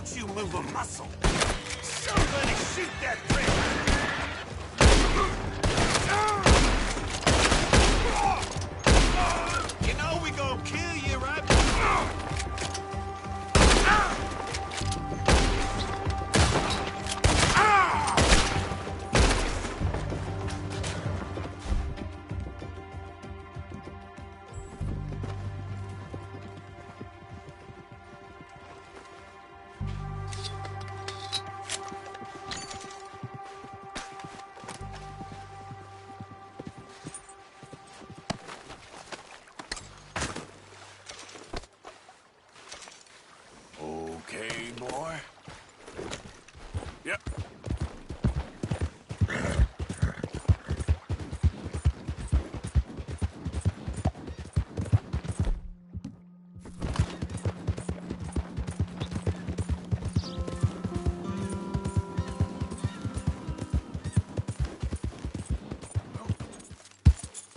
Don't you move a muscle. Somebody shoot that prick! You know we gonna kill you, right? Okay, boy. Yep.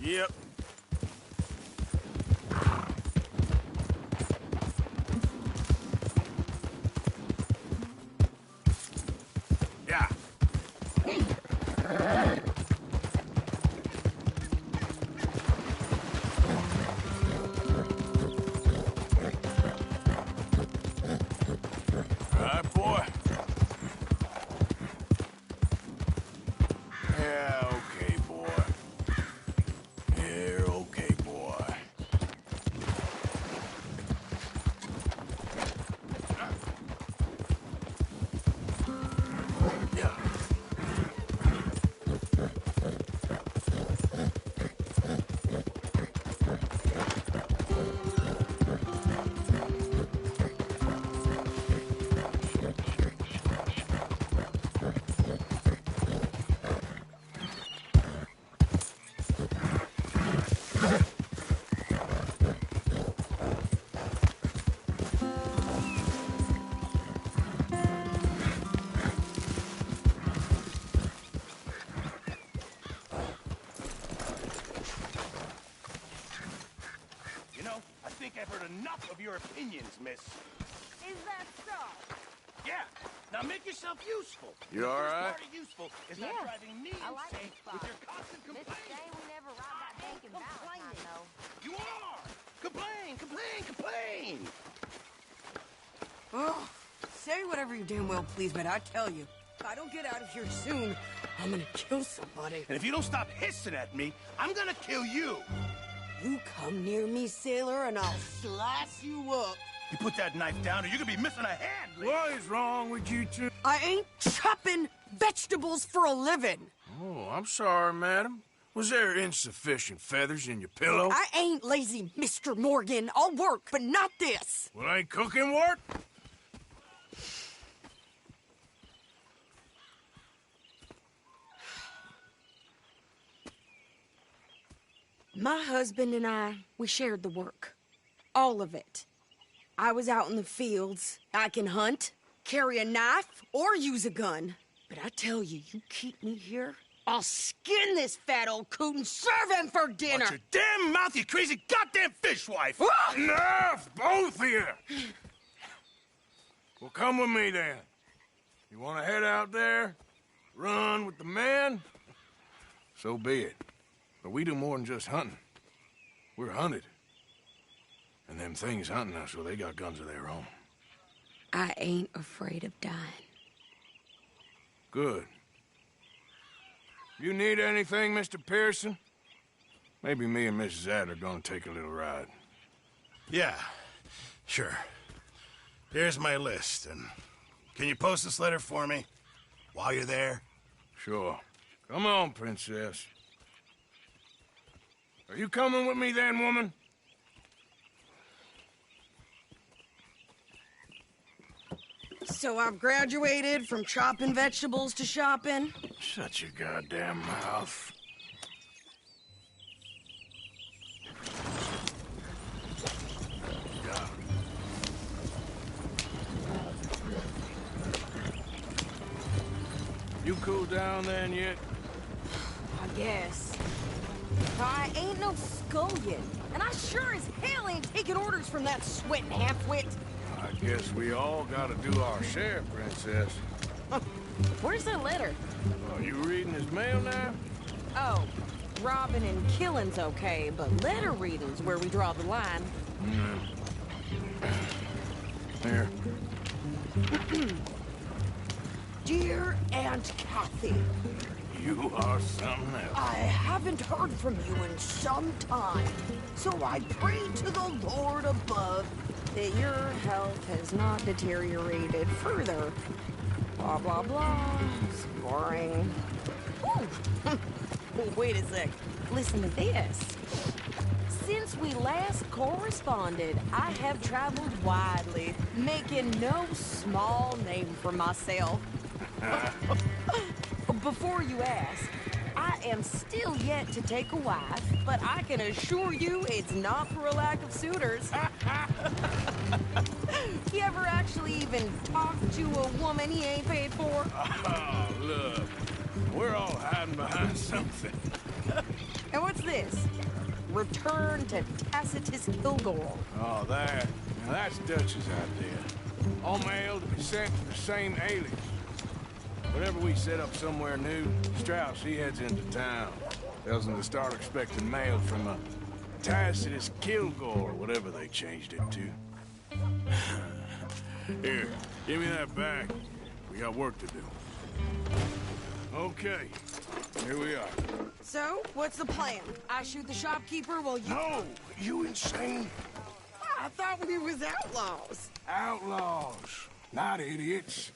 Yep. Yeah. All right, boy. Yeah, okay, boy. Yeah, okay, boy. Yeah. You know, I think I've heard enough of your opinions, miss. Is that so? Yeah. Now make yourself useful. You all right? The first part of useful is Yeah. not driving me I like insane this spot. with your constant It's a complaining. shame we never ride that bank in Valentine, though. You are! Complain, complain, complain! Oh, say whatever you damn well please, but I tell you, if I don't get out of here soon, I'm gonna kill somebody. And if you don't stop hissing at me, I'm gonna kill you! You come near me, sailor, and I'll slice you up. You put that knife down or you're gonna be missing a hand, Lee. What is wrong with you two? I ain't chopping vegetables for a living. Oh, I'm sorry, madam. Was there insufficient feathers in your pillow? I ain't lazy, Mr. Morgan. I'll work, but not this. Well, ain't cooking work? My husband and I, we shared the work. All of it. I was out in the fields. I can hunt, carry a knife, or use a gun. But I tell you, you keep me here, I'll skin this fat old coot and serve him for dinner. Watch your damn mouth, you crazy goddamn fishwife! Ah! Enough, both of you! Well, come with me, then. You want to head out there? Run with the men? So be it. But we do more than just hunting. We're hunted. And them things hunting us, so they got guns of their own. I ain't afraid of dying. Good. You need anything, Mr. Pearson? Maybe me and Mrs. Ad are gonna take a little ride. Yeah, sure. Here's my list, and can you post this letter for me while you're there? Sure. Come on, princess. Are you coming with me then, woman? So I've graduated from chopping vegetables to shopping. Shut your goddamn mouth. You cool down then yet? I guess. I ain't no scullion, and I sure as hell ain't taking orders from that sweating half-wit. I guess we all gotta do our share, Princess. Where's the letter? Are you reading his mail now? Oh, robbing and killing's okay, but letter reading's where we draw the line. Here. Dear Aunt Kathy, You are something else. I haven't heard from you in some time, so I pray to the Lord above that your health has not deteriorated further. Blah, blah, blah. It's boring. Ooh. Wait a sec. Listen to this. Since we last corresponded, I have traveled widely, making no small name for myself. Before you ask, I am still yet to take a wife, but I can assure you it's not for a lack of suitors. You ever actually even talked to a woman he ain't paid for? Oh, look. We're all hiding behind something. And what's this? Return to Tacitus Kilgore. Oh, that. Now that's Dutch's idea. All mail to be sent to the same alias. Whenever we set up somewhere new, Strauss, he heads into town. Tells them to start expecting mail from a Tacitus Kilgore, whatever they changed it to. Here, give me that back. We got work to do. Okay, here we are. So, what's the plan? I shoot the shopkeeper while you... No! You insane? I thought we was outlaws. Outlaws, not idiots.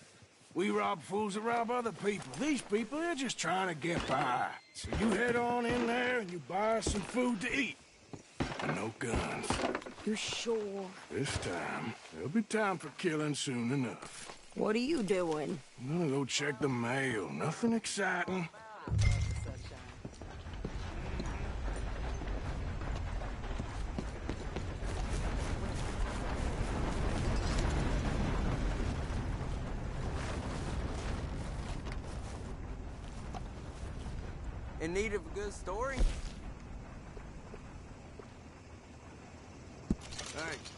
We rob fools that rob other people. These people, they're just trying to get by. So you head on in there and you buy us some food to eat. And no guns. You sure? This time, there'll be time for killing soon enough. What are you doing? I'm gonna go check the mail. Nothing exciting. In need of a good story? Thanks.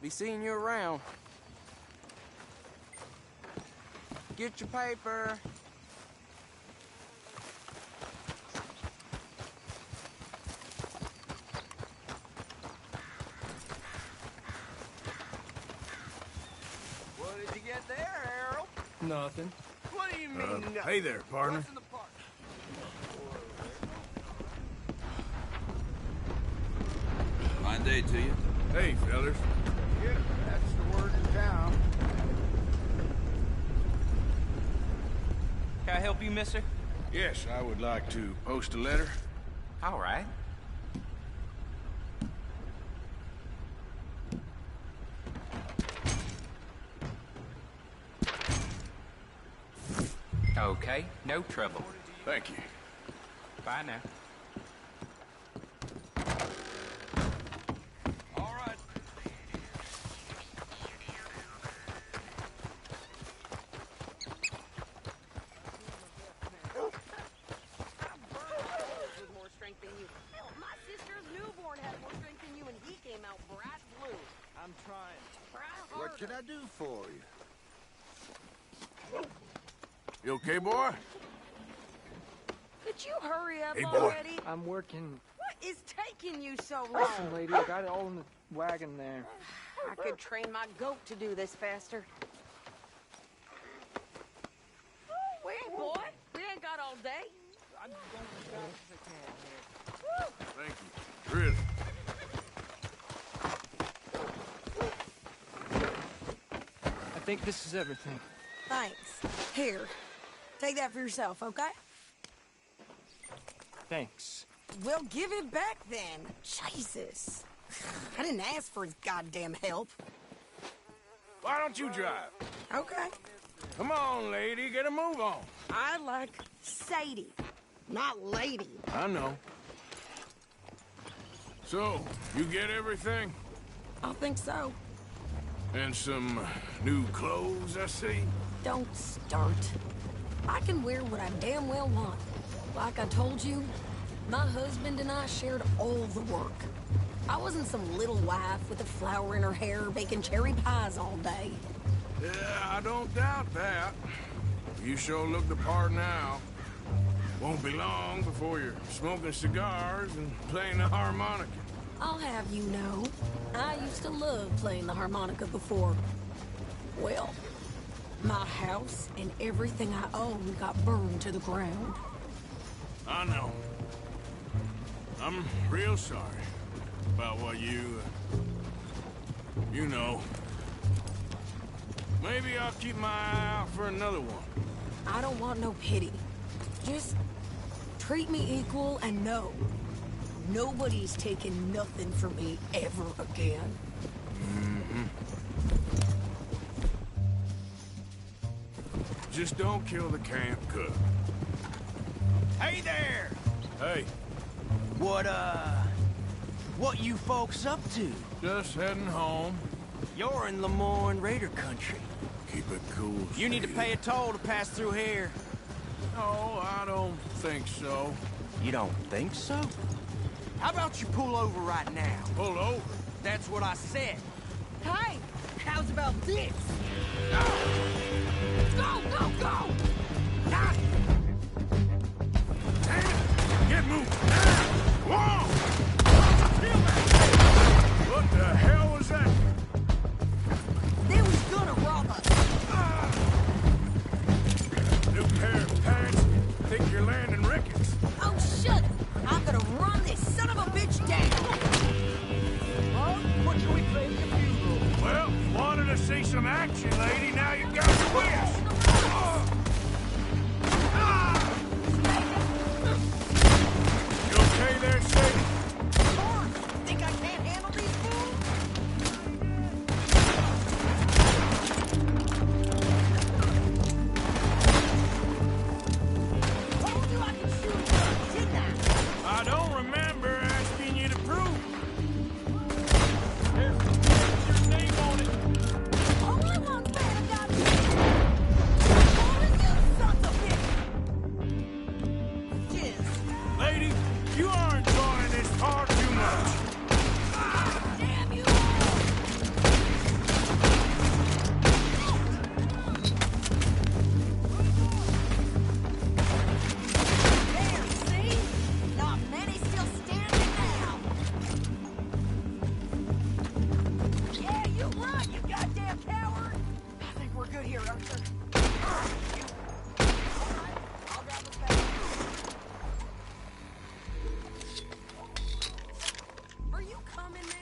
Be seeing you around. Get your paper. What did you get there, Harold? Nothing. What do you mean? Hey there, partner. What's in the park? Fine day to you. Hey, fellas. Yeah, that's the word in town. Can I help you, mister? Yes, I would like to post a letter. All right. Okay, no trouble. Thank you. Bye now. All right. With more strength than you. Hell, my sister's newborn had more strength than you, and he came out bright blue. I'm trying. Try What harder. can I do for you? You okay, boy? Could you hurry up Hey, boy. already? I'm working. What is taking you so long? Listen, lady, I got it all in the wagon there. I could train my goat to do this faster. Wait, boy. We ain't got all day. I'm going as fast as I can here. Thank you. Really? I think this is everything. Thanks. Here. Take that for yourself, okay? Thanks. Well, give it back then. Jesus. I didn't ask for his goddamn help. Why don't you drive? Okay. Come on, lady, get a move on. I like Sadie, not lady. I know. So, you get everything? I think so. And some new clothes, I see? Don't start. I can wear what I damn well want. Like I told you, My husband and I shared all the work. I wasn't some little wife with a flower in her hair baking cherry pies all day. Yeah, I don't doubt that. You sure look the part now. Won't be long before you're smoking cigars and playing the harmonica. I'll have you know, I used to love playing the harmonica before. Well, my house and everything I owned got burned to the ground. I know. I'm real sorry about what you know. Maybe I'll keep my eye out for another one. I don't want no pity. Just treat me equal and know nobody's taking nothing from me ever again. Just don't kill the camp cook. Hey there! Hey, What you folks up to? just heading home. You're in Lemoyne Raider country. Keep it cool. You need to Steve. pay a toll to pass through here. No, I don't think so. You don't think so? How about you pull over right now? Pull over. That's what I said. Hey, how's about this? Go, go, go! Damn it! Get moving! Whoa! What the hell was that? They was gonna rob us. New pair of pants. Think you're landing Ricketts. Oh, shit! I'm gonna run this son of a bitch down. Well, what can we play the funeral? Well, wanted to see some action, lady. Now you got the whisk. You okay there, Sadie? Think I can't handle these fools? Told you I could shoot them, didn't I? I don't remember asking you to prove it. Here's your name on it. Only one man I got you. Only you sons of bitch. Jizz. Lady, you are enjoying this far too much. Damn you! There, see? Not many still standing now. Yeah, you run, you goddamn coward! I think we're good here, Arthur. You... All right, I'll drive us back. Are you coming, man?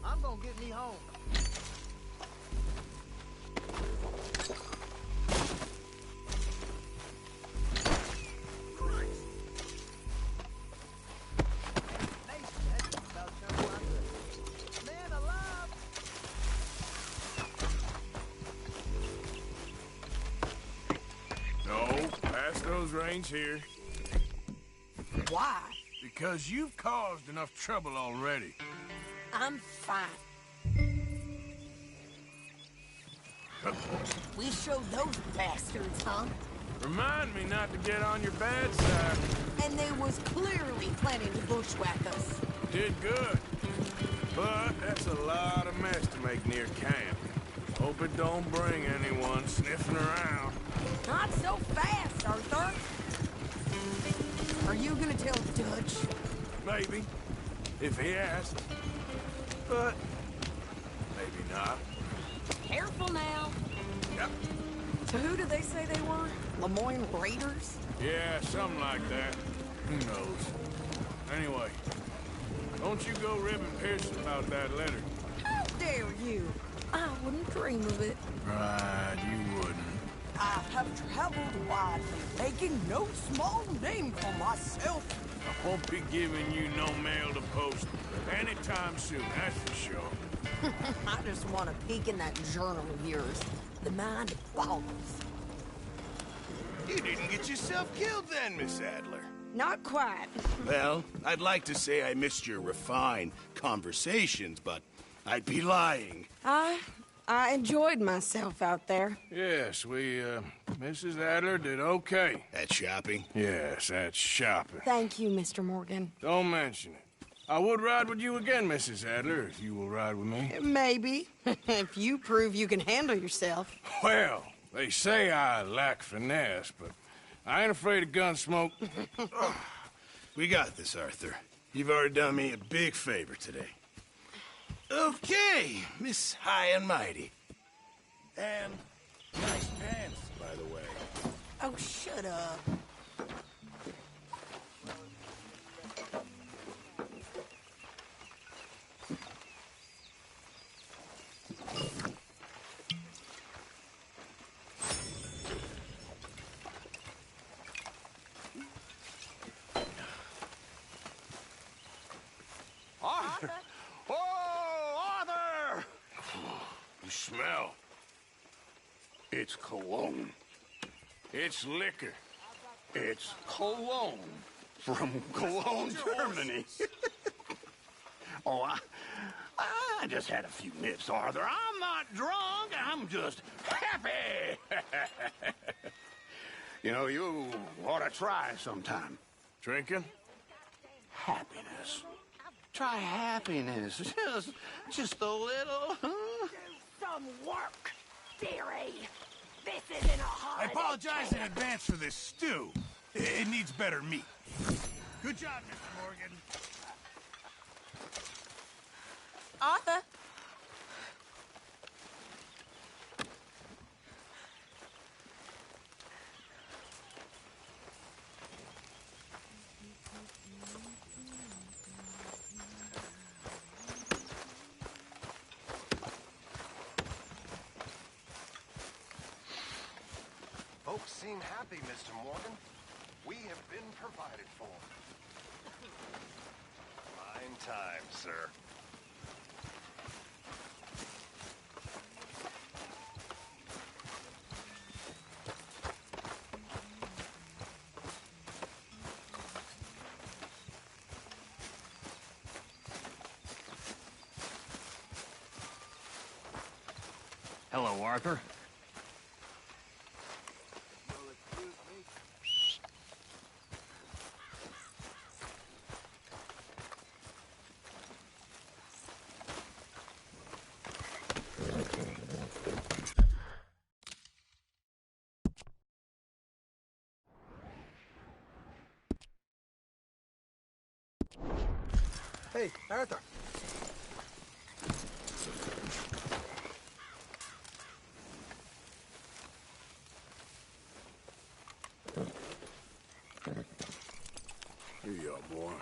I'm gonna get me home. Man alive! No, pass those reins here. Why? Because you've caused enough trouble already. I'm fine. We showed those bastards, huh? Remind me not to get on your bad side. And they was clearly planning to bushwhack us. Did good. But that's a lot of mess to make near camp. Hope it don't bring anyone sniffing around. Not so fast, Arthur. Are you gonna tell Dutch? Maybe. If he asks. But maybe not. Careful now. Yep. So who did they say they were? Lemoyne Raiders? Yeah, something like that. Who knows? Anyway, don't you go ribbing Pearson about that letter. How dare you? I wouldn't dream of it. Right, you wouldn't. I have traveled widely, making no small name for myself. I won't be giving you no mail to post anytime soon, that's for sure. I just want to peek in that journal of yours. The mind boggles. You didn't get yourself killed then, Miss Adler. Not quite. Well, I'd like to say I missed your refined conversations, but I'd be lying. I enjoyed myself out there. Yes, Mrs. Adler did okay. At shopping? Yes, that's shopping. Thank you, Mr. Morgan. Don't mention it. I would ride with you again, Mrs. Adler, if you will ride with me. Maybe. If you prove you can handle yourself. Well, they say I lack finesse, but I ain't afraid of gun smoke. We got this, Arthur. You've already done me a big favor today. Okay, Miss High and Mighty. And nice pants, by the way. Oh, shut up. Arthur! Oh, Arthur! You smell. It's cologne. It's liquor. It's cologne from Cologne, Germany. Oh, I just had a few nips, Arthur. I'm not drunk. I'm just happy. You know, you ought to try sometime. Drinking? Happiness. Try happiness. Just a little, huh? Some work, dearie. This isn't a I holiday. apologize in advance for this stew. It needs better meat. Good job, Mr. Morgan. Arthur? Folks seem happy, Mr. Morgan. We have been provided for. Fine time, sir. Hello, Arthur. Hey, Arthur. Here you are, boy.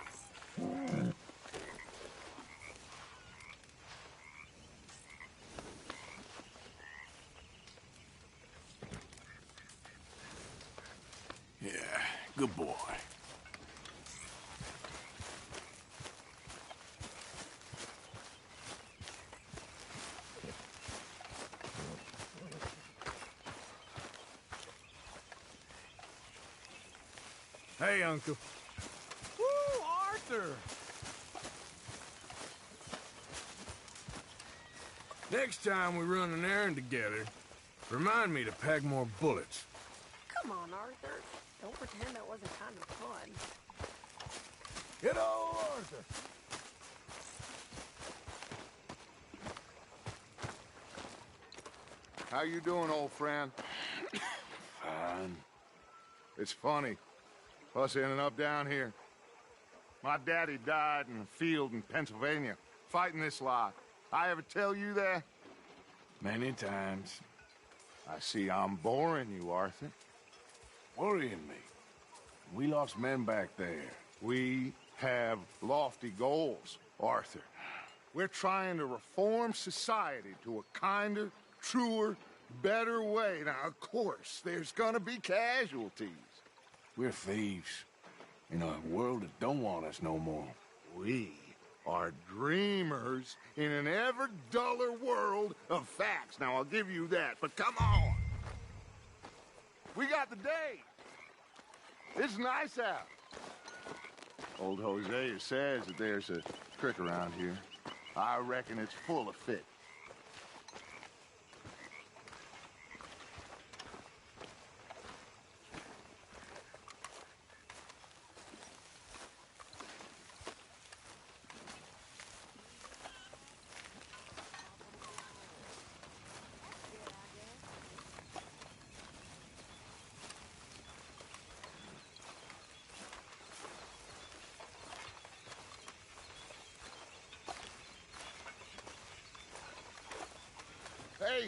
Yeah, good boy. Hey, Uncle. Woo, Arthur! Next time we run an errand together, Remind me to pack more bullets. Come on, Arthur. Don't pretend that wasn't kind of fun. Get on, Arthur. How you doing, old friend? Fine. It's funny. Us ending up down here. My daddy died in a field in Pennsylvania, fighting this lot. I ever tell you that? Many times. I see I'm boring you, Arthur. Worrying me. We lost men back there. We have lofty goals, Arthur. We're trying to reform society to a kinder, truer, better way. Now, of course, there's gonna be casualties. We're thieves. In a world that don't want us no more. We are dreamers in an ever duller world of facts. Now, I'll give you that, but come on. We got the day. It's nice out. Old Hosea says that there's a creek around here. I reckon it's full of fish. Hey,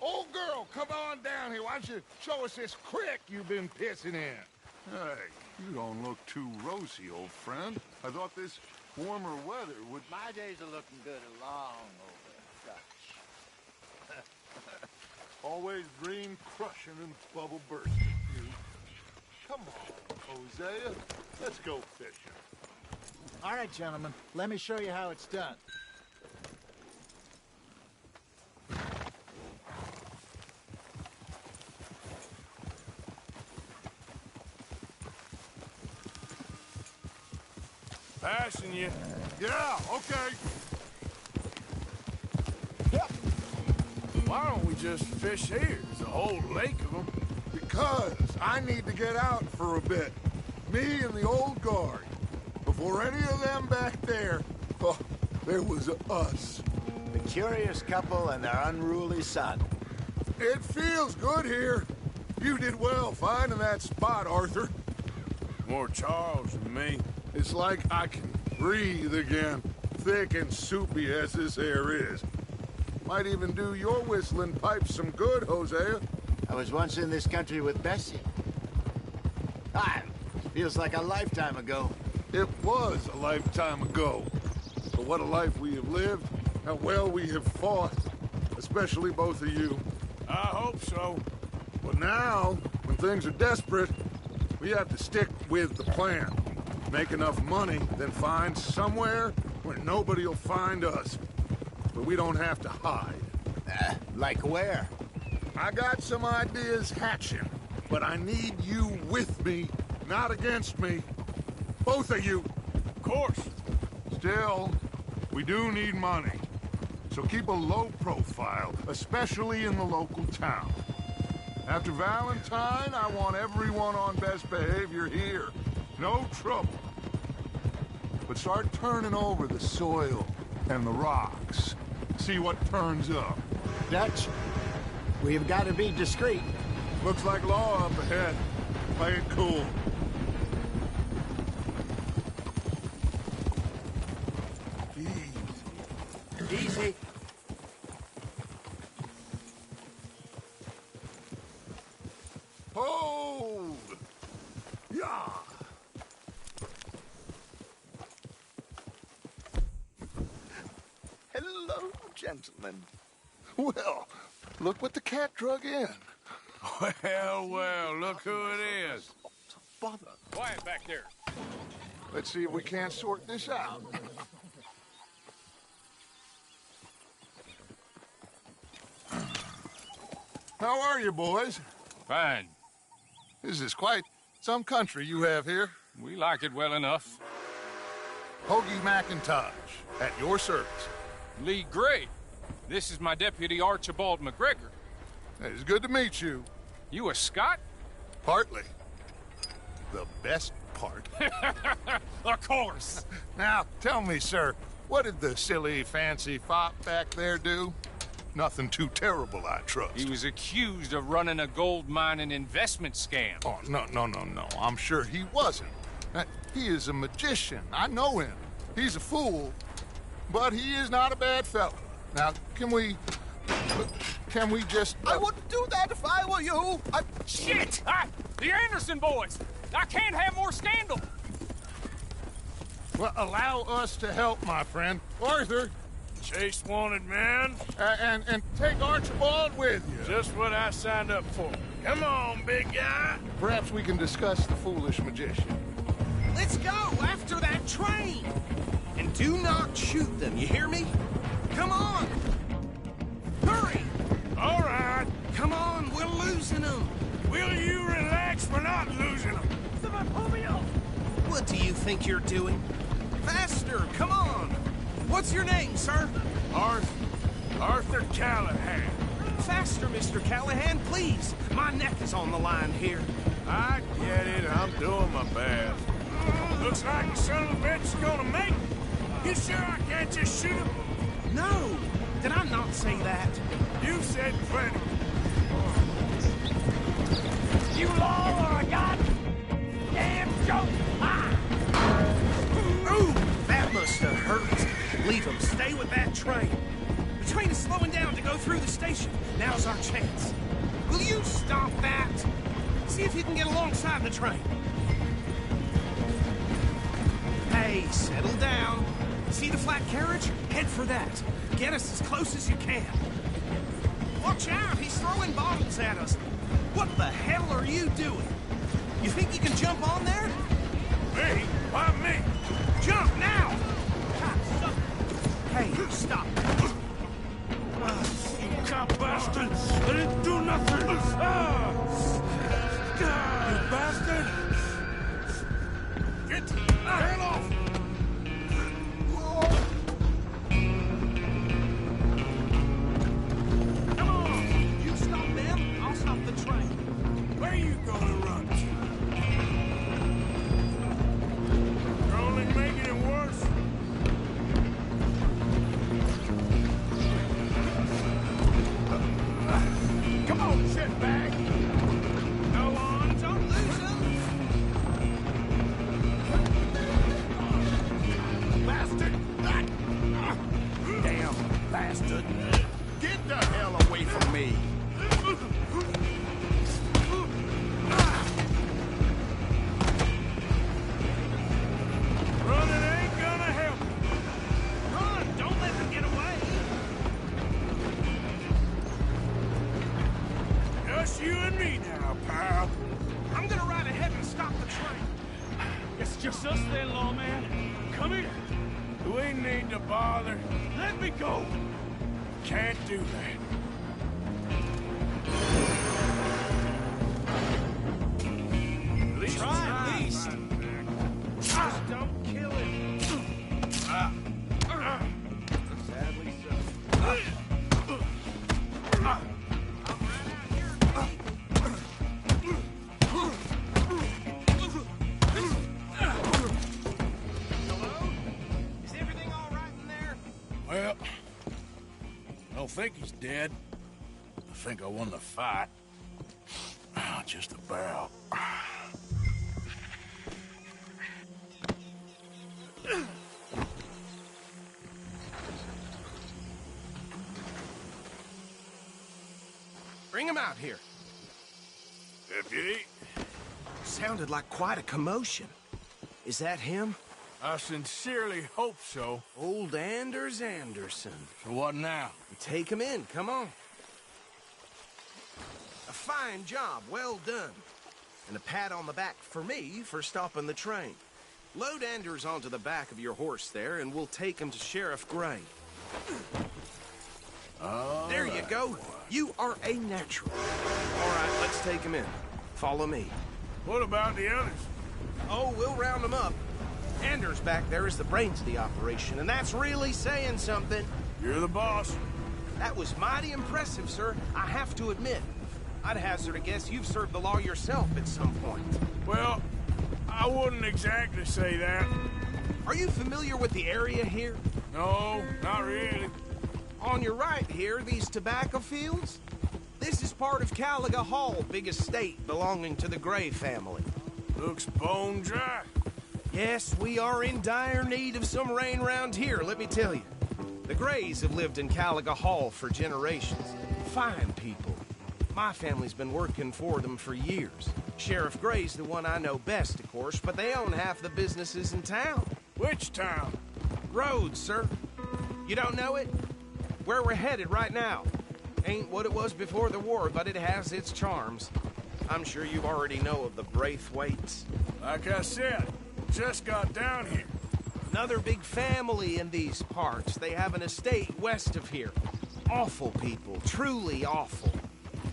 old girl, come on down here. Why don't you show us this creek you've been pissing in? Hey, you don't look too rosy, old friend. I thought this warmer weather would... My days are looking good along over Dutch. Always dream crushing and bubble bursting, you. Come on, Hosea. Let's go fishing. All right, gentlemen. Let me show you how it's done. Passing you. Yeah, okay. Why don't we just fish here? There's a whole lake of them. Because I need to get out for a bit. Me and the old guard. Before any of them back there, oh, there was us. The curious couple and their unruly son. It feels good here. You did well finding that spot, Arthur. More Charles than me. It's like I can breathe again, thick and soupy as this air is. Might even do your whistling pipes some good, Hosea. I was once in this country with Bessie. Feels like a lifetime ago. It was a lifetime ago. But what a life we have lived, how well we have fought, especially both of you. I hope so. But now, when things are desperate, we have to stick with the plan. Make enough money, then find somewhere where nobody will find us. Where we don't have to hide. Like where? I got some ideas hatching, but I need you with me, not against me. Both of you. Of course. Still, we do need money. So keep a low profile, especially in the local town. After Valentine, I want everyone on best behavior here. No trouble. But start turning over the soil and the rocks. See what turns up. Dutch, we've got to be discreet. Looks like law up ahead. Play it cool. Easy. Hold! Yeah! Hello, gentlemen. Well, look what the cat drug in. Well, look who it is. Bother. Quiet back there. Let's see if we can't sort this out. How are you, boys? Fine. This is quite some country you have here. We like it well enough. Hoagie McIntosh, at your service. Lee Gray. This is my deputy, Archibald McGregor. It's good to meet you. You a Scot? Partly. The best part. Of course. Now, tell me, sir, what did the silly, fancy fop back there do? Nothing too terrible, I trust. He was accused of running a gold mining investment scam. Oh, no. I'm sure he wasn't. He is a magician. I know him. He's a fool, but he is not a bad fellow. Now, can we just... I wouldn't do that if I were you. Shit! The Anderson boys! I can't have more scandal! Well, allow us to help, my friend. Arthur, Chase wanted man. and take Archibald with you. Just what I signed up for. Come on, big guy. Perhaps we can discuss the foolish magician. Let's go after that train. And do not shoot them, you hear me? Come on. Hurry. All right. Come on, we're losing them. Will you relax? We're not losing them. Someone pull me off. What do you think you're doing? Faster, come on. What's your name, sir? Arthur Callahan. Faster, Mr. Callahan, please. My neck is on the line here. I get it. I'm doing my best. Looks like the son of a bitch is gonna make it. You sure I can't just shoot him? No. Did I not say that? You said plenty. You law or a goddamn joke! Ooh, that must have hurt. Leave him. Stay with that train. The train is slowing down to go through the station. Now's our chance. Will you stop that? See if you can get alongside the train. Hey, settle down. See the flat carriage? Head for that. Get us as close as you can. Watch out, he's throwing bottles at us. What the hell are you doing? You think you can jump on there? Me? Why me? Jump now! Hey, stop. You cop bastard! I didn't do nothing! You bastard! Get the hell off! Come on! You stop them, I'll stop the train. Where you gonna run to? You're only making it worse. Come on, shitbag! Go on, don't lose him! Bastard! Damn bastard! Get the hell away from me! Running ain't gonna help. Run! Don't let them get away! Just you and me now, pal. I'm gonna ride ahead and stop the train. It's just us then, lawman. Come here. We need to bother. Let me go. Can't do that. Try at least. Just don't kill him. Sadly so. Hello? Is everything all right in there? Well, I don't think he's dead. I think I won the fight. Just about. Bring him out here. Deputy, Sounded like quite a commotion. Is that him? I sincerely hope so. Old Anders Anderson. So what now? Take him in, come on. A fine job, well done. And a pat on the back for me for stopping the train. Load Anders onto the back of your horse there, and we'll take him to Sheriff Gray. There you go. You are a natural. All right, let's take him in. Follow me. What about the others? Oh, we'll round them up. Anders back there is the brains of the operation, and that's really saying something. You're the boss. That was mighty impressive, sir. I have to admit. I'd hazard a guess you've served the law yourself at some point. Well, I wouldn't exactly say that. Are you familiar with the area here? No, not really. On your right here, these tobacco fields? This is part of Caliga Hall, big estate belonging to the Gray family. Looks bone dry. Yes, we are in dire need of some rain round here, let me tell you. The Grays have lived in Caliga Hall for generations. Fine people. My family's been working for them for years. Sheriff Gray's the one I know best, of course, but they own half the businesses in town. Which town? Rhodes, sir. You don't know it? Where we're headed right now. Ain't what it was before the war, but it has its charms. I'm sure you already know of the Braithwaites. Like I said, just got down here. Another big family in these parts. They have an estate west of here. Awful people, truly awful.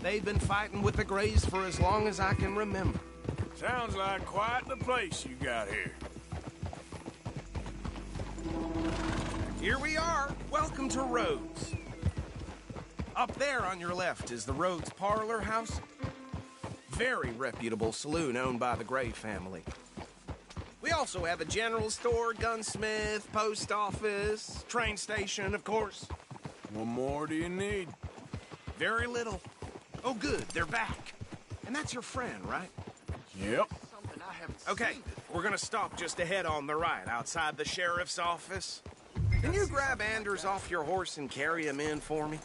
They've been fighting with the Grays for as long as I can remember. Sounds like quite the place you got here. Here we are. Welcome to Rhodes. Up there on your left is the Rhodes Parlor House. Very reputable saloon owned by the Gray family. We also have a general store, gunsmith, post office, train station, of course. What more do you need? Very little. Oh, good, they're back. And that's your friend, right? Yep. Okay, we're gonna stop just ahead on the right, outside the sheriff's office. Can you grab Anders off your horse and carry him in for me?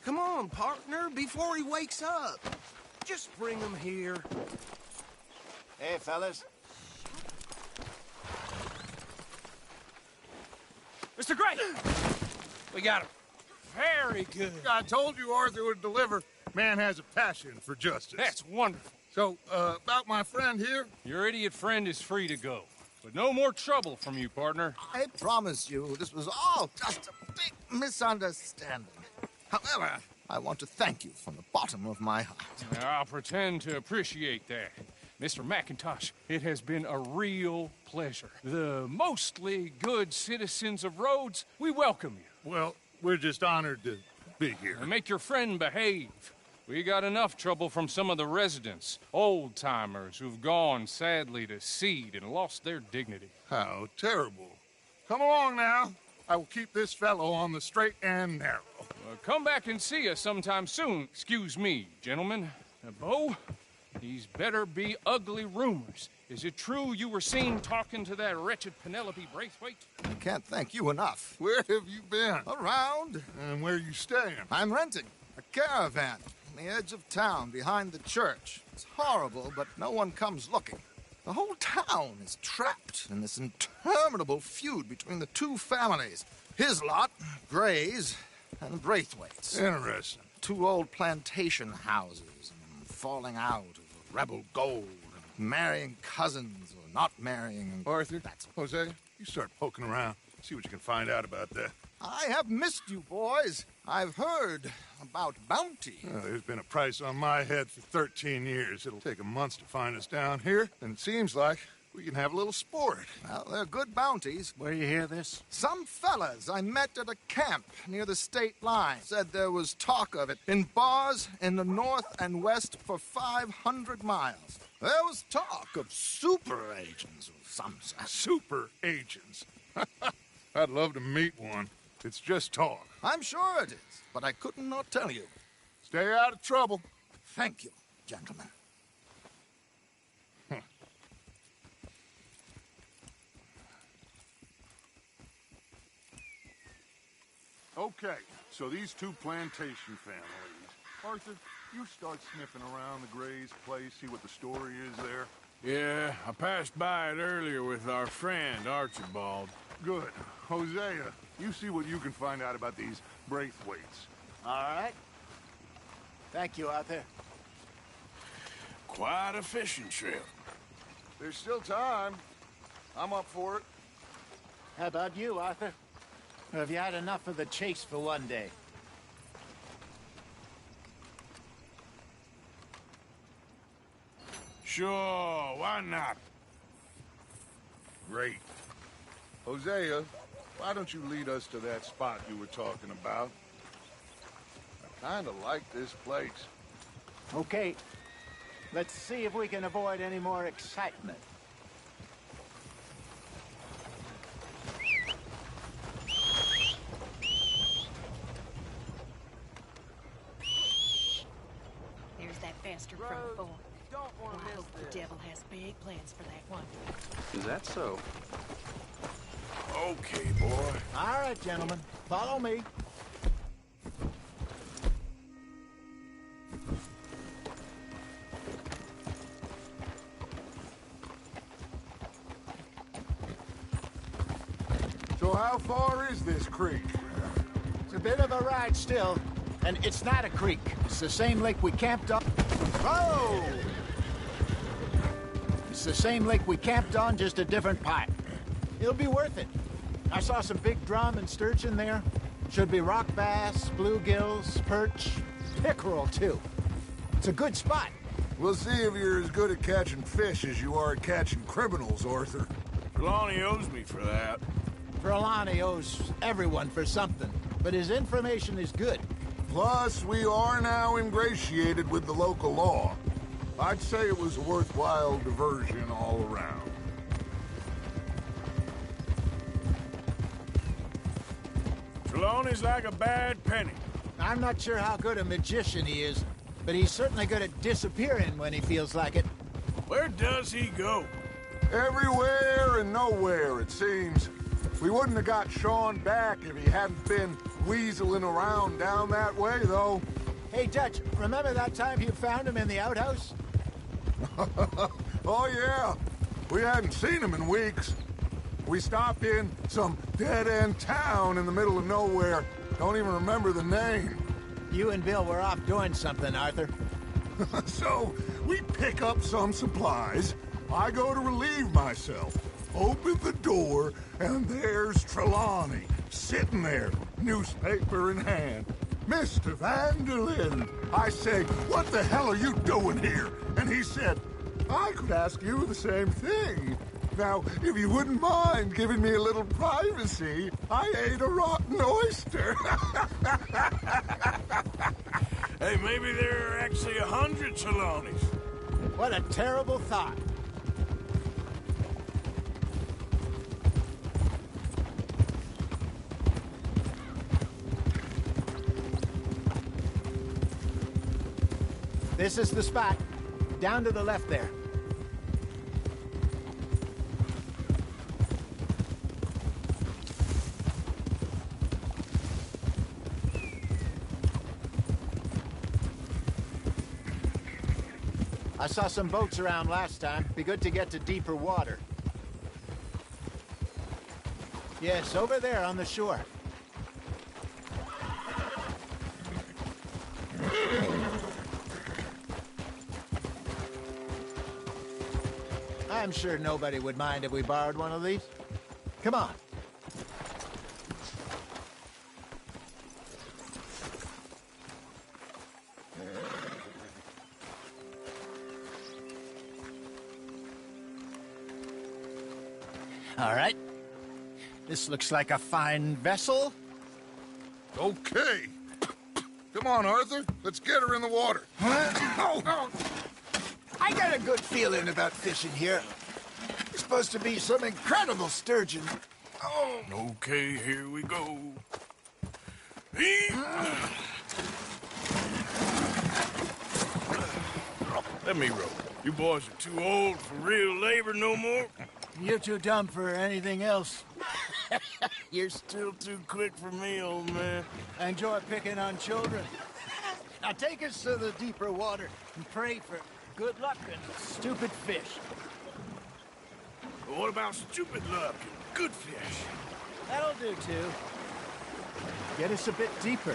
Come on, partner, before he wakes up. Just bring him here. Hey, fellas. Mr. Gray! We got him. Very good. I told you Arthur would deliver. Man has a passion for justice. That's wonderful. So, about my friend here? Your idiot friend is free to go. But no more trouble from you, partner. I promise you, this was all just a big misunderstanding. However, I want to thank you from the bottom of my heart. I'll pretend to appreciate that. Mr. McIntosh, it has been a real pleasure. The mostly good citizens of Rhodes, we welcome you. Well, we're just honored to be here. And make your friend behave. We got enough trouble from some of the residents, old-timers who've gone, sadly, to seed and lost their dignity. How terrible. Come along now. I will keep this fellow on the straight and narrow. Come back and see us sometime soon. Excuse me, gentlemen. Bo, these better be ugly rumors. Is it true you were seen talking to that wretched Penelope Braithwaite? I can't thank you enough. Where have you been? Around. And where you staying? I'm renting a caravan on the edge of town behind the church. It's horrible, but no one comes looking. The whole town is trapped in this interminable feud between the two families. His lot, Gray's, and Braithwaite's. Interesting. Two old plantation houses, and falling out of rebel gold, and marrying cousins or not marrying. Arthur, that's Jose, you start poking around. See what you can find out about that. I have missed you, boys. I've heard about bounty. There's been a price on my head for 13 years. It'll take a month to find us down here, and it seems like we can have a little sport. Well, they're good bounties. Where you hear this? Some fellas I met at a camp near the state line said there was talk of it in bars in the north and west for 500 miles. There was talk of super agents of some sort. Super agents? I'd love to meet one. It's just talk. I'm sure it is, but I couldn't not tell you. Stay out of trouble. Thank you, gentlemen. Okay, so these two plantation families. Arthur, you start sniffing around the Gray's place, see what the story is there. Yeah, I passed by it earlier with our friend, Archibald. Good. Hosea, you see what you can find out about these Braithwaites. All right. Thank you, Arthur. Quite a fishing trip. There's still time. I'm up for it. How about you, Arthur? Or have you had enough of the chase for one day? Sure, why not? Great. Hosea, why don't you lead us to that spot you were talking about? I kinda like this place. Okay. Let's see if we can avoid any more excitement. There's that bastard from before. Oh, I hope the devil has big plans for that one. Is that so? Okay, boy. All right, gentlemen. Follow me. So how far is this creek? It's a bit of a ride still, and it's not a creek. It's the same lake we camped on. Whoa! It's the same lake we camped on, just a different part. It'll be worth it. I saw some big drum and sturgeon there. Should be rock bass, bluegills, perch, pickerel too. It's a good spot. We'll see if you're as good at catching fish as you are at catching criminals, Arthur. Trelawney owes me for that. Trelawney owes everyone for something, but his information is good. Plus, we are now ingratiated with the local law. I'd say it was a worthwhile diversion all around. Trelawney's like a bad penny. I'm not sure how good a magician he is, but he's certainly good at disappearing when he feels like it. Where does he go? Everywhere and nowhere, it seems. We wouldn't have got Sean back if he hadn't been weaseling around down that way, though. Hey, Dutch, remember that time you found him in the outhouse? Oh, yeah. We hadn't seen him in weeks. We stopped in some dead-end town in the middle of nowhere. Don't even remember the name. You and Bill were off doing something, Arthur. So, we pick up some supplies. I go to relieve myself. Open the door, and there's Trelawney, sitting there, newspaper in hand. Mr. Vanderlyn. I say, what the hell are you doing here? And he said, I could ask you the same thing. Now, if you wouldn't mind giving me a little privacy, I ate a rotten oyster. Hey, maybe there are actually 100 Trelawneys. What a terrible thought. This is the spot. Down to the left there. I saw some boats around last time. Be good to get to deeper water. Yes, over there on the shore. I'm sure nobody would mind if we borrowed one of these. Come on. All right. This looks like a fine vessel. Okay. Come on, Arthur. Let's get her in the water. I got a good feeling about fishing here. There's supposed to be some incredible sturgeon. Oh. Okay, here we go. Let me row. You boys are too old for real labor no more. You're too dumb for anything else. You're still too quick for me, old man. I enjoy picking on children. Now take us to the deeper water and pray for good luck and stupid fish. But what about stupid luck and good fish? That'll do, too. Get us a bit deeper.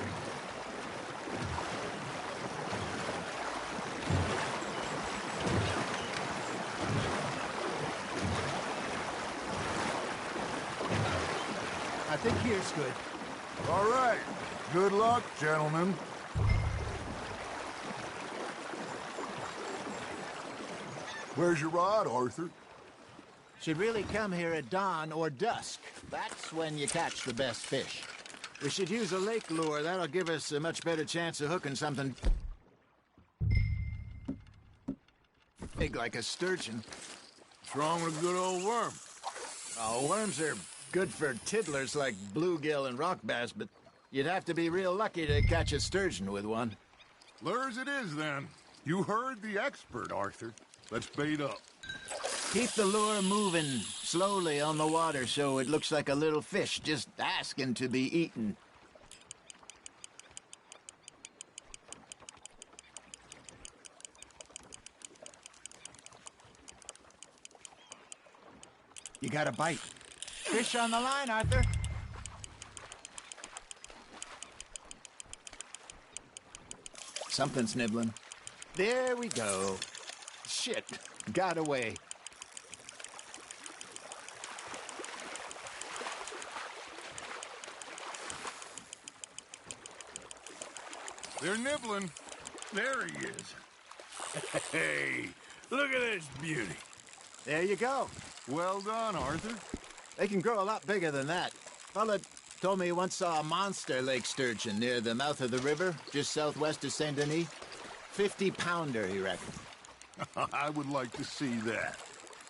I think here's good. All right. Good luck, gentlemen. Where's your rod, Arthur? Should really come here at dawn or dusk. That's when you catch the best fish. We should use a lake lure. That'll give us a much better chance of hooking something big like a sturgeon. What's wrong with a good old worm? Oh, worms are good for tiddlers like bluegill and rock bass, but you'd have to be real lucky to catch a sturgeon with one. Lures it is, then. You heard the expert, Arthur. Let's bait up. Keep the lure moving slowly on the water so it looks like a little fish just asking to be eaten. You got a bite. Fish on the line, Arthur. Something's nibbling. There we go. Shit, got away. They're nibbling. There he is. Hey, look at this beauty. There you go. Well done, Arthur. They can grow a lot bigger than that. Fella told me he once saw a monster lake sturgeon near the mouth of the river, just southwest of Saint Denis. 50-pounder, he reckoned. I would like to see that.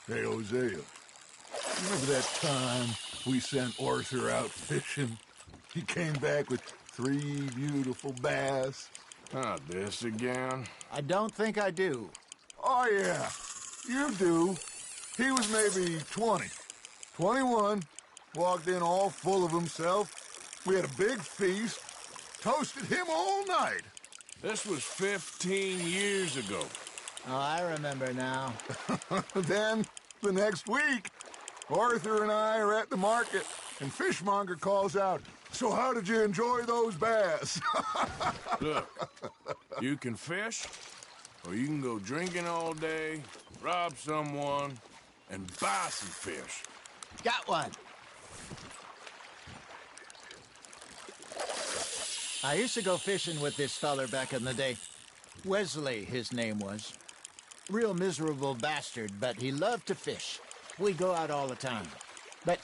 Hey, Hosea, remember that time we sent Arthur out fishing? He came back with 3 beautiful bass. Not this again. I don't think I do. Oh, yeah, you do. He was maybe 20, 21, walked in all full of himself. We had a big feast, toasted him all night. This was 15 years ago. Oh, I remember now. Then, the next week, Arthur and I are at the market, and Fishmonger calls out, "So how did you enjoy those bass?" Look, you can fish, or you can go drinking all day, rob someone, and buy some fish. Got one. I used to go fishing with this feller back in the day. Wesley, his name was. Real miserable bastard, but he loved to fish. We'd go out all the time. But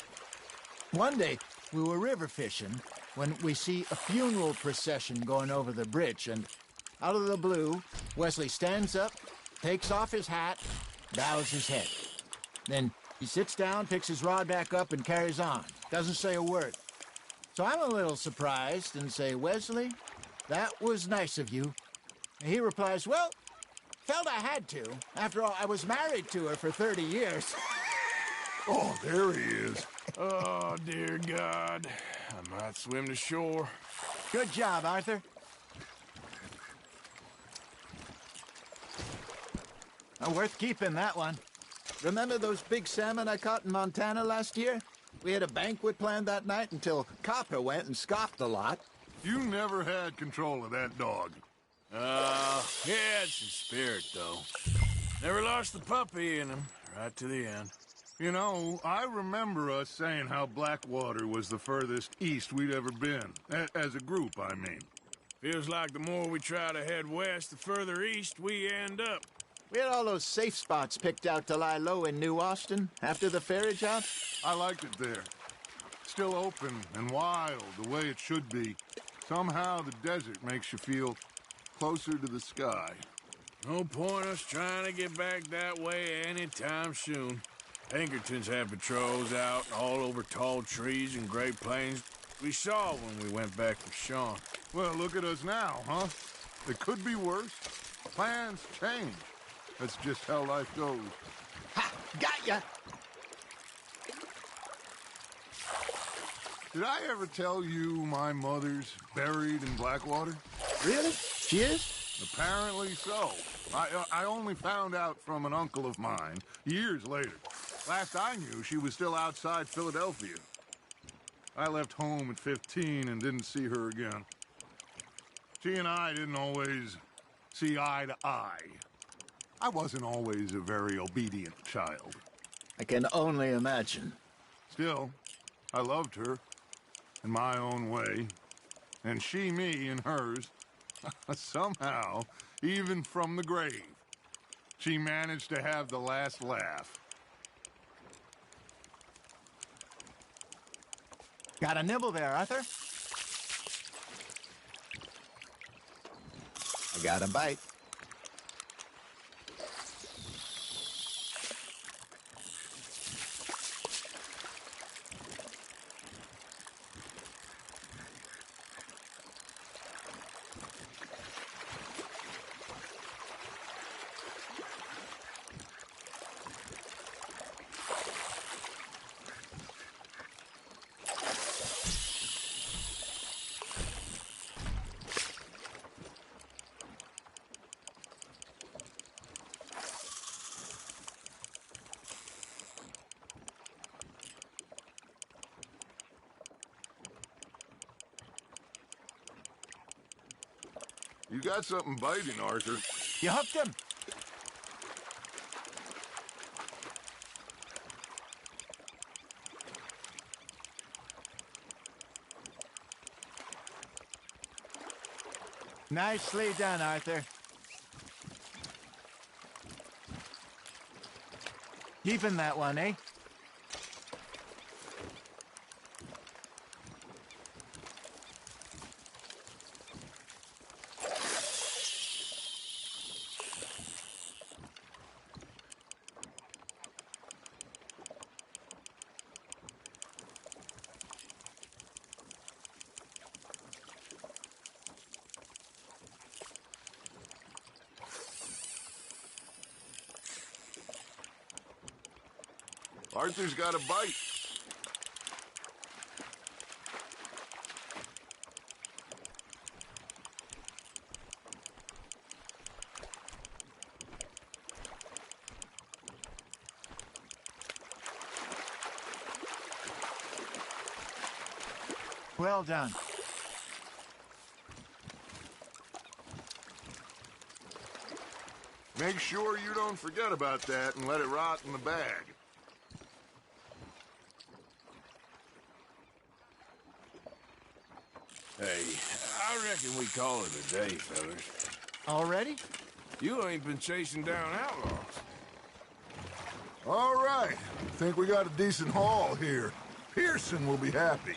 one day, we were river fishing when we see a funeral procession going over the bridge, and out of the blue, Wesley stands up, takes off his hat, bows his head. Then he sits down, picks his rod back up, and carries on. Doesn't say a word. So I'm a little surprised and say, "Wesley, that was nice of you." And he replies, "Well, felt I had to. After all, I was married to her for 30 years. Oh, there he is. Oh, dear God. I might swim to shore. Good job, Arthur. Worth keeping, that one. Remember those big salmon I caught in Montana last year? We had a banquet planned that night until Copper went and scoffed a lot. You never had control of that dog. He had some spirit, though. Never lost the puppy in him, right to the end. You know, I remember us saying how Blackwater was the furthest east we'd ever been. As a group, I mean. Feels like the more we try to head west, the further east we end up. We had all those safe spots picked out to lie low in New Austin after the ferry job. I liked it there. Still open and wild, the way it should be. Somehow the desert makes you feel closer to the sky. No point us trying to get back that way anytime soon. Pinkertons had patrols out all over tall trees and Great Plains. We saw when we went back with Sean. Well, look at us now, huh? It could be worse. Plans change. That's just how life goes. Ha! Got ya! Did I ever tell you my mother's buried in Blackwater? Really? She is? Apparently so. I only found out from an uncle of mine years later. Last I knew, she was still outside Philadelphia. I left home at 15 and didn't see her again. She and I didn't always see eye to eye. I wasn't always a very obedient child. I can only imagine. Still, I loved her in my own way, and she me in hers. Somehow, even from the grave, she managed to have the last laugh. Got a nibble there, Arthur? I got a bite. You got something biting, Arthur. You hooked him. Nicely done, Arthur. Keeping that one, eh? Arthur's got a bite. Well done. Make sure you don't forget about that and let it rot in the bag. Hey, I reckon we call it a day, fellas. Already? You ain't been chasing down outlaws. All right. Think we got a decent haul here. Pearson will be happy.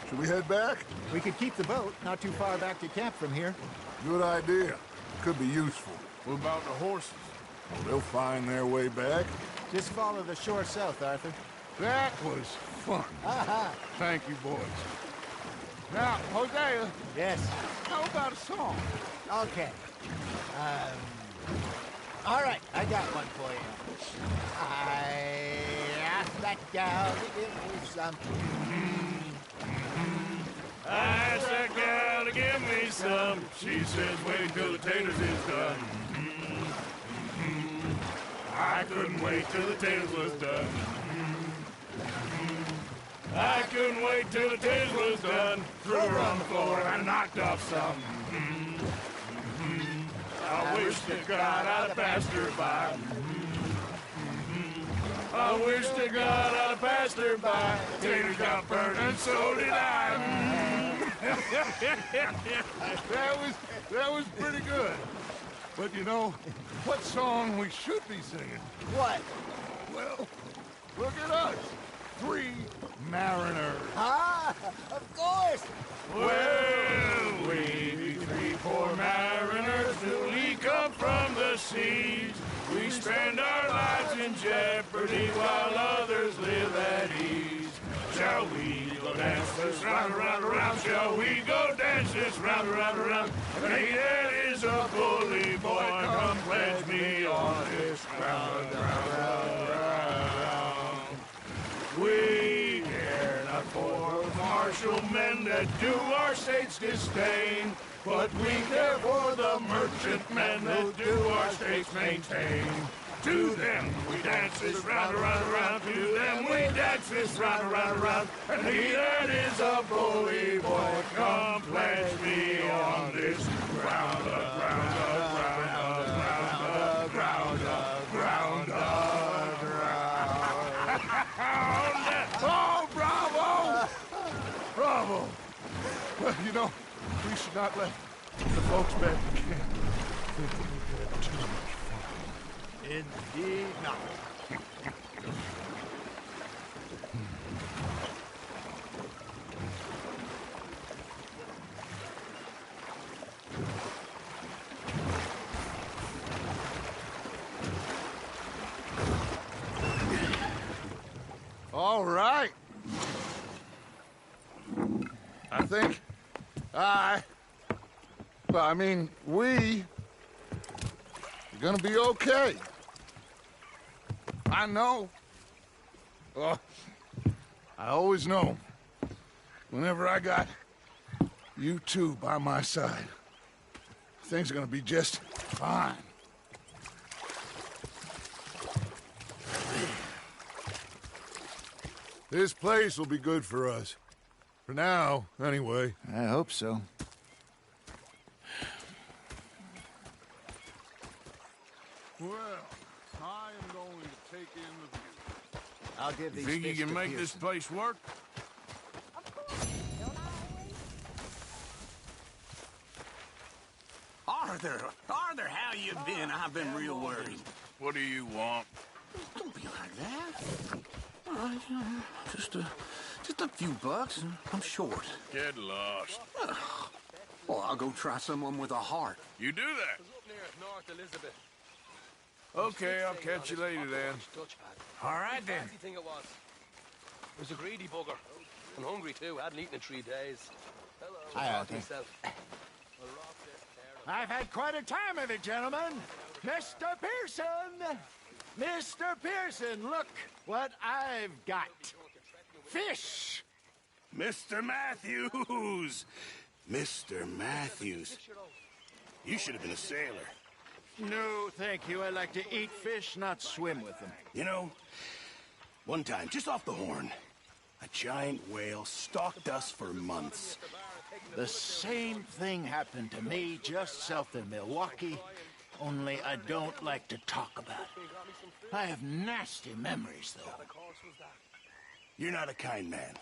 Should we head back? We could keep the boat, not too far back to camp from here. Good idea. Could be useful. What about the horses? Well, they'll find their way back. Just follow the shore south, Arthur. That was fun. Aha! Thank you, boys. Now, Hosea, Yes. how about a song? Okay. All right, I got one for you. I asked that gal to give me some. I asked that gal to give me some. She says, wait till the taters is done. I couldn't wait till the taters was done. I couldn't wait till the taters was done. Threw her on the floor and I knocked off some. I wish to God I'd passed her by. I wish to God I'd passed her by. The taters got burned and so did I. That was pretty good. But you know, what song we should be singing? What? Well, look at us. 3 mariners. Ah, of course. Well, we be 3 poor mariners newly come from the seas. We spend our lives in jeopardy while others live at ease. Shall we go dance this round, around, around? Shall we go dance this round, around, around? Hey, that is a bully boy. Come pledge me on this round, round, round, round. We care not for martial men that do our state's disdain, but we care for the merchantmen that do our states maintain. To them we dance this round, around, around. To them we dance this round, around, around. And he that is a bully boy, come pledge me on this ground, ground, ground, ground, ground, ground, ground. Oh, bravo! Bravo! Well, you know, we should not let the folks back in camp think that we've had too much fun. Indeed not. I think we are gonna be okay. I know. Oh, I always know. Whenever I got you two by my side, things are gonna be just fine. This place will be good for us. For now, anyway. I hope so. Well, I am going to take in the view. I'll give these Think you fish can to make this Pearson. place work? Arthur, how you been? I've been real worried. What do you want? Don't be like that. Just a few bucks, and I'm short. Get lost. Well, I'll go try someone with a heart. You do that? Okay, I'll catch you later then. All right then. Thing it was a greedy bugger. And hungry too. Hadn't eaten in 3 days. Hi, Arthur. I've had quite a time of it, gentlemen. Mr. Pearson! Mr. Pearson, look what I've got. Fish! Mr. Matthews! Mr. Matthews. You should have been a sailor. No, thank you. I like to eat fish, not swim with them. You know, one time, just off the Horn, a giant whale stalked us for months. The same thing happened to me just south of Milwaukee, only I don't like to talk about it. I have nasty memories, though. You're not a kind man.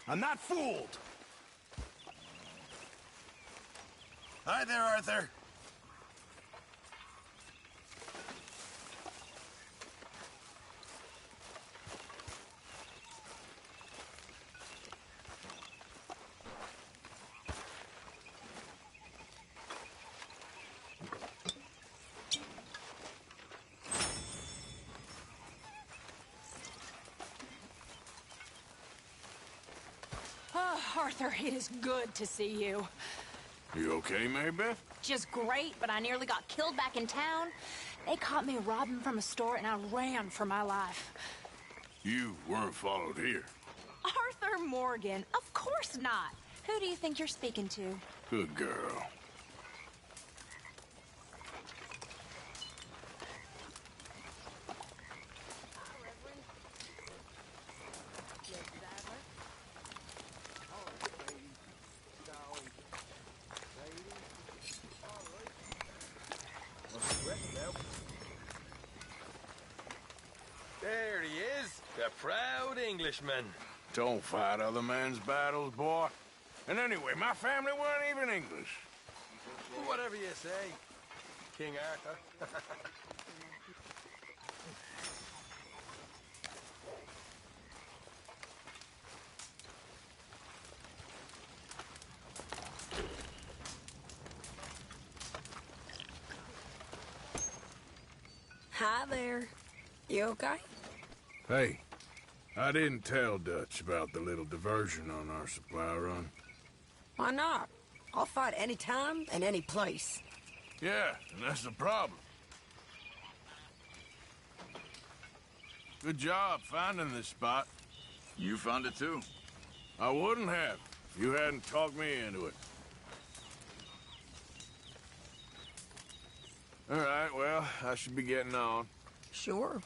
I'm not fooled. Hi there, Arthur. Oh, Arthur, it is good to see you. You okay, Maybeth? Just great, but I nearly got killed back in town. They caught me robbing from a store, and I ran for my life. You weren't followed here. Arthur Morgan? Of course not. Who do you think you're speaking to? Good girl. There he is, the proud Englishman. Don't fight other men's battles, boy. And anyway, my family weren't even English. Whatever you say, King Arthur. Hi there. You okay? Hey, I didn't tell Dutch about the little diversion on our supply run. Why not? I'll fight any time and any place. Yeah, and that's the problem. Good job finding this spot. You found it too? I wouldn't have if you hadn't talked me into it. All right, well, I should be getting on. Sure.